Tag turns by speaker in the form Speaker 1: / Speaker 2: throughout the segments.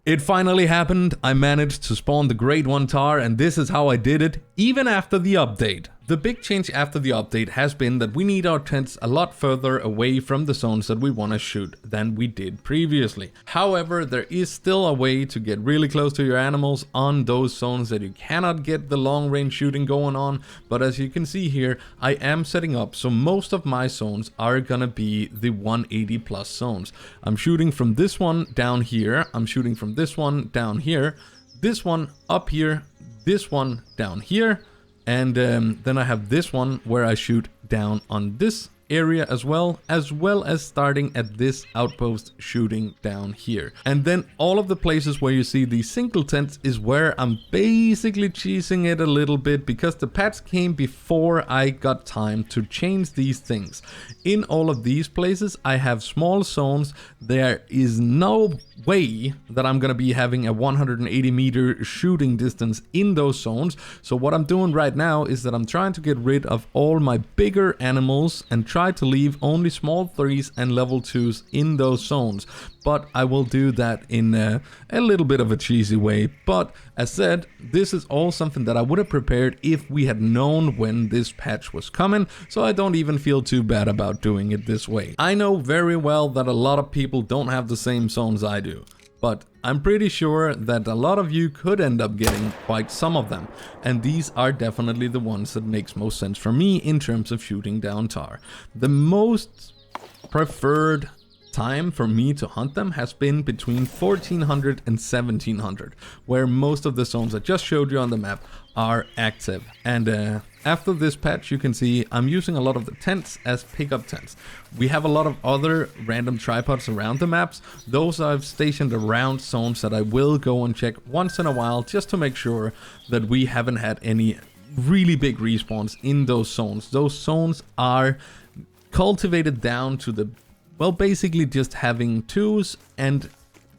Speaker 1: It finally happened. I managed to spawn the Great One Tahr, and this is how I did it, even after the update. The big change after the update has been that we need our tents a lot further away from the zones that we want to shoot than we did previously. However, there is still a way to get really close to your animals on those zones that you cannot get the long range shooting going on. But as you can see here, I am setting up so most of my zones are gonna be the 180 plus zones. I'm shooting from this one down here, I'm shooting from this one down here, this one up here, this one down here, and then I have this one where I shoot down on this area as well as starting at this outpost shooting down here. And then all of the places where you see these single tents is where I'm basically cheesing it a little bit, because the patch came before I got time to change these things. In all of these places I have small zones. There is no way that I'm gonna be having a 180 meter shooting distance in those zones. So what I'm doing right now is that I'm trying to get rid of all my bigger animals and try to leave only small 3s and level 2s in those zones. But I will do that in a little bit of a cheesy way. But as said, this is all something that I would have prepared if we had known when this patch was coming, so I don't even feel too bad about doing it this way. I know very well that a lot of people don't have the same zones I do, but I'm pretty sure that a lot of you could end up getting quite some of them, and these are definitely the ones that makes most sense for me in terms of shooting down Tahr. The most preferred time for me to hunt them has been between 1400 and 1700, where most of the zones I just showed you on the map are active. And after this patch, you can see I'm using a lot of the tents as pickup tents. We have a lot of other random tripods around the maps. Those I've stationed around zones that I will go and check once in a while, just to make sure that we haven't had any really big respawns in those zones. Those zones are cultivated down to the, well, basically just having 2s and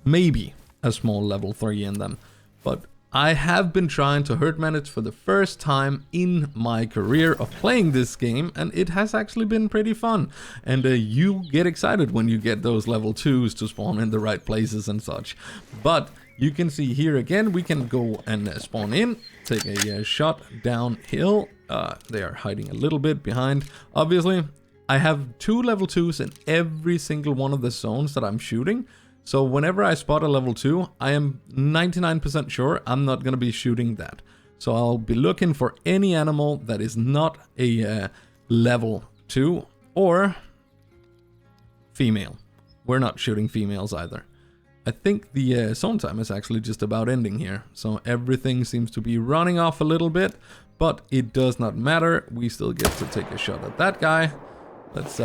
Speaker 1: maybe a small level 3 in them. But I have been trying to herd manage for the first time in my career of playing this game, and it has actually been pretty fun. And you get excited when you get those level 2s to spawn in the right places and such. But you can see here again, we can go and spawn in, take a shot downhill. They are hiding a little bit behind, obviously. I have 2 level 2s in every single one of the zones that I'm shooting. So whenever I spot a level 2, I am 99% sure I'm not going to be shooting that. So I'll be looking for any animal that is not a level 2 or female. We're not shooting females either. I think the zone time is actually just about ending here. So everything seems to be running off a little bit, but it does not matter. We still get to take a shot at that guy. Let's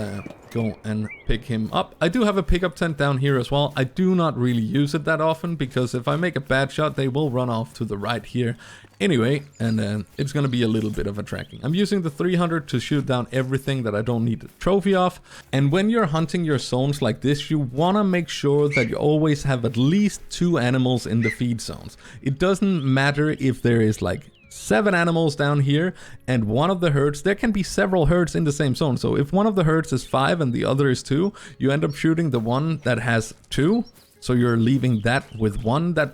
Speaker 1: go and pick him up. I do have a pickup tent down here as well. I do not really use it that often, because if I make a bad shot, they will run off to the right here anyway, and it's going to be a little bit of a tracking. I'm using the 300 to shoot down everything that I don't need a trophy of. And when you're hunting your zones like this, you want to make sure that you always have at least 2 animals in the feed zones. It doesn't matter if there is like 7 animals down here and one of the herds. There can be several herds in the same zone. So if one of the herds is 5 and the other is 2, you end up shooting the one that has 2. So you're leaving that with one that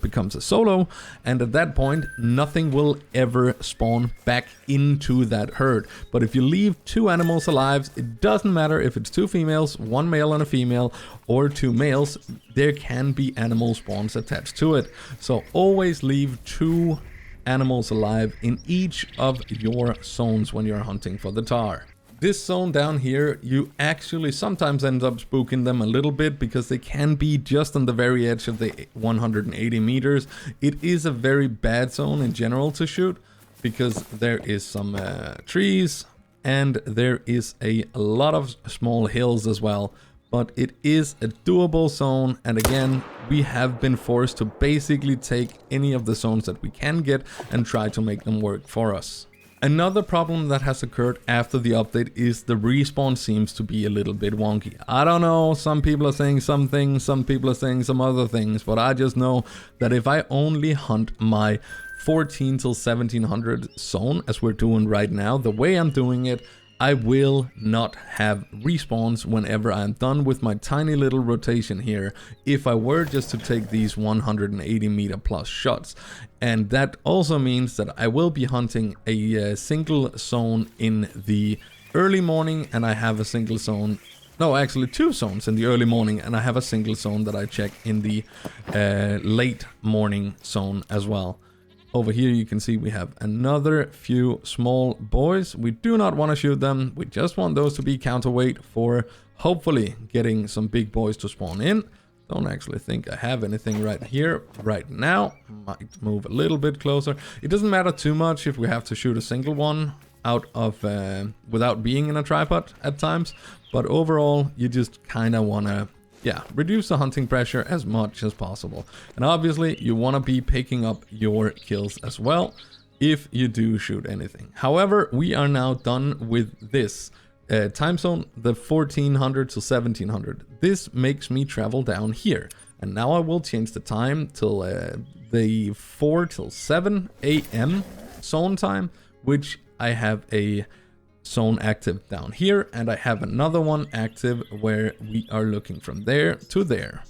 Speaker 1: becomes a solo, and at that point nothing will ever spawn back into that herd. But if you leave 2 animals alive, it doesn't matter if it's 2 females, 1 male and a female, or 2 males, there can be animal spawns attached to it. So always leave 2 animals alive in each of your zones when you're hunting for the Tahr. This zone down here, you actually sometimes end up spooking them a little bit, because they can be just on the very edge of the 180 meters. It is a very bad zone in general to shoot, because there is some trees and there is a lot of small hills as well. But it is a doable zone, and again, we have been forced to basically take any of the zones that we can get and try to make them work for us. Another problem that has occurred after the update is the respawn seems to be a little bit wonky. I don't know, some people are saying some things, some people are saying some other things, but I just know that if I only hunt my 14 till 1700 zone, as we're doing right now, the way I'm doing it, I will not have respawns whenever I'm done with my tiny little rotation here if I were just to take these 180 meter plus shots. And that also means that I will be hunting a single zone in the early morning, and I have a single zone, no, actually 2 zones in the early morning, and I have a single zone that I check in the late morning zone as well. Over here you can see we have another few small boys. We do not want to shoot them. We just want those to be counterweight for hopefully getting some big boys to spawn in. Don't actually think I have anything right here right now. Might move a little bit closer. It doesn't matter too much if we have to shoot a single one out of without being in a tripod at times. But overall, you just kind of want to reduce the hunting pressure as much as possible. And obviously, you want to be picking up your kills as well if you do shoot anything. However, we are now done with this time zone, the 1400 to 1700. This makes me travel down here. And now I will change the time till the 4 till 7 a.m. zone time, which I have a zone active down here, and I have another one active where we are looking from there to there.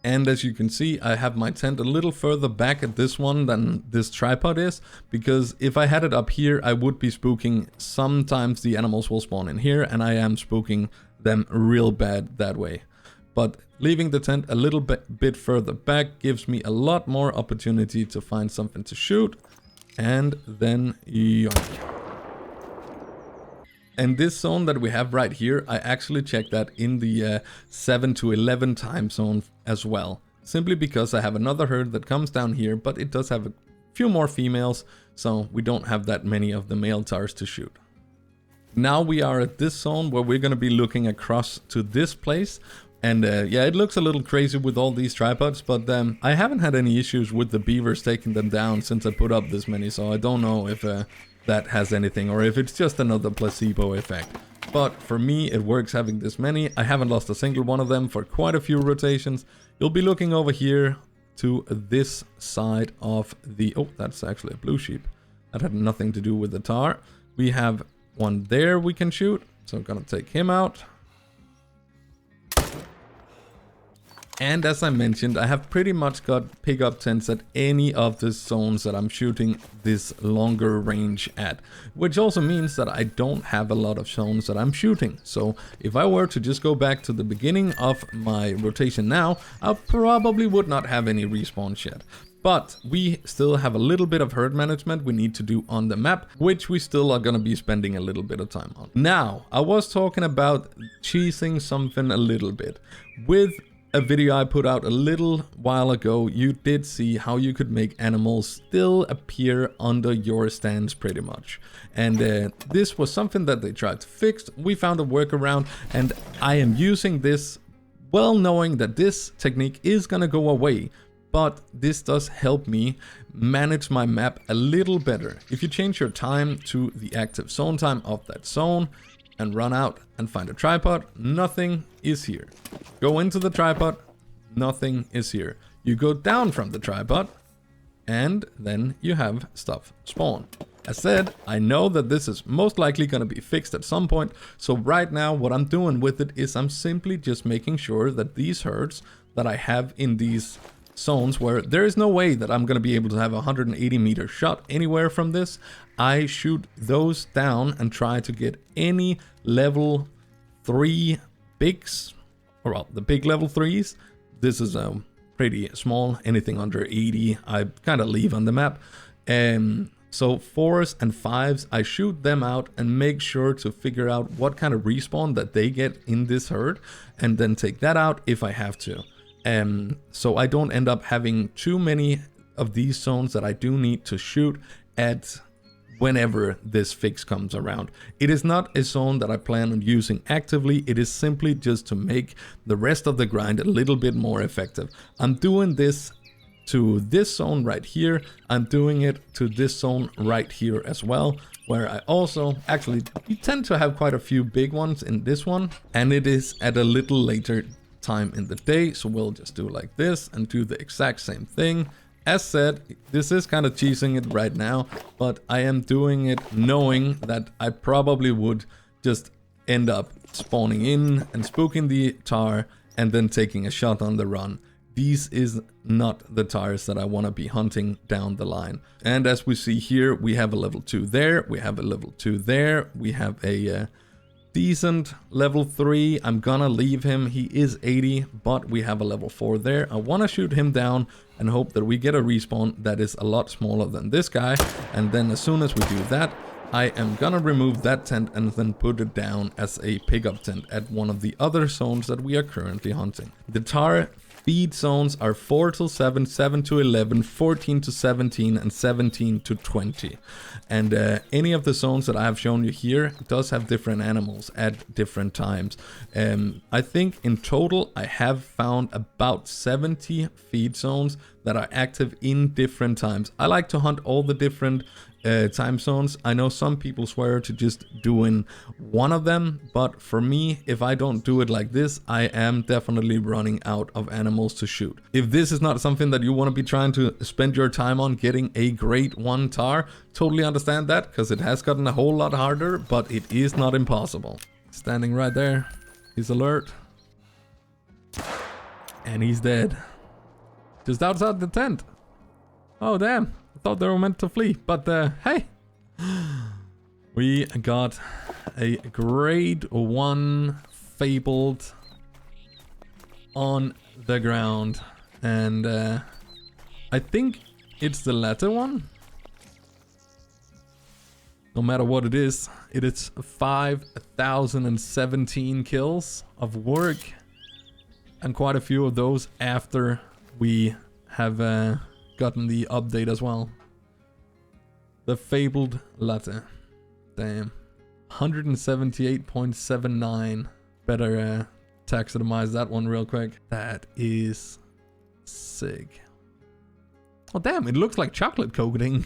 Speaker 1: And as you can see, I have my tent a little further back at this one than this tripod is, because if I had it up here, I would be spooking. Sometimes the animals will spawn in here, and I am spooking them real bad that way. But leaving the tent a little bit further back gives me a lot more opportunity to find something to shoot, and then yoink. And this zone that we have right here, I actually checked that in the 7 to 11 time zone as well. Simply because I have another herd that comes down here, but it does have a few more females, so we don't have that many of the male tahrs to shoot. Now we are at this zone where we're going to be looking across to this place. And yeah, it looks a little crazy with all these tripods, but I haven't had any issues with the beavers taking them down since I put up this many, so I don't know if that has anything, or if it's just another placebo effect. But for me, it works having this many. I haven't lost a single one of them for quite a few rotations. You'll be looking over here to this side of the... Oh, that's actually a blue sheep. That had nothing to do with the Tahr. We have one there we can shoot, so I'm gonna take him out. And as I mentioned, I have pretty much got pickup tents at any of the zones that I'm shooting this longer range at. Which also means that I don't have a lot of zones that I'm shooting. So if I were to just go back to the beginning of my rotation now, I probably would not have any respawns yet. But we still have a little bit of herd management we need to do on the map, which we still are going to be spending a little bit of time on. Now, I was talking about cheesing something a little bit. With a video I put out a little while ago, you did see how you could make animals still appear under your stands pretty much. And this was something that they tried to fix. We found a workaround, and I am using this well knowing that this technique is gonna go away. But this does help me manage my map a little better. If you change your time to the active zone time of that zone, and run out and find a tripod, nothing is here. Go into the tripod, nothing is here. You go down from the tripod, and then you have stuff spawn. As said, I know that this is most likely going to be fixed at some point, so right now what I'm doing with it is I'm simply just making sure that these herds that I have in these zones where there is no way that I'm going to be able to have a 180 meter shot anywhere from this, I shoot those down and try to get any level 3 bigs, or well, the big level 3s. This is pretty small, anything under 80 I kind of leave on the map. So 4s and 5s, I shoot them out and make sure to figure out what kind of respawn that they get in this herd, and then take that out if I have to. So I don't end up having too many of these zones that I do need to shoot at whenever this fix comes around. It is not a zone that I plan on using actively. It is simply just to make the rest of the grind a little bit more effective. I'm doing this to this zone right here. I'm doing it to this zone right here as well, where I also actually tend to have quite a few big ones in this one, and it is at a little later time in the day, so we'll just do like this and do the exact same thing. As said, this is kind of cheesing it right now, but I am doing it knowing that I probably would just end up spawning in and spooking the Tahr and then taking a shot on the run. These is not the Tahrs that I want to be hunting down the line. And as we see here, we have a level 2 there, we have a level 2 there, we have a decent level 3. I'm gonna leave him, he is 80, but we have a level 4 there. I want to shoot him down and hope that we get a respawn that is a lot smaller than this guy. And then as soon as we do that, I am gonna remove that tent and then put it down as a pickup tent at one of the other zones that we are currently hunting. The Tahr feed zones are 4 to 7, 7 to 11, 14 to 17, and 17 to 20. And any of the zones that I have shown you here does have different animals at different times. I think in total I have found about 70 feed zones that are active in different times. I like to hunt all the different time zones. I know some people swear to just doing one of them, but for me, if I don't do it like this, I am definitely running out of animals to shoot. If this is not something that you want to be trying to spend your time on getting a great one Tahr, totally understand that, because it has gotten a whole lot harder, but it is not impossible. Standing right there, he's alert, and he's dead. Just outside the tent. Oh damn. Thought they were meant to flee, but hey, we got a grade 1 fabled on the ground, and I think it's the latter one. No matter what it is 5,017 kills of work, and quite a few of those after we have gotten the update as well. The fabled latte. Damn. 178.79. Better taxonomize that one real quick. That is sick. Oh damn, it looks like chocolate coating.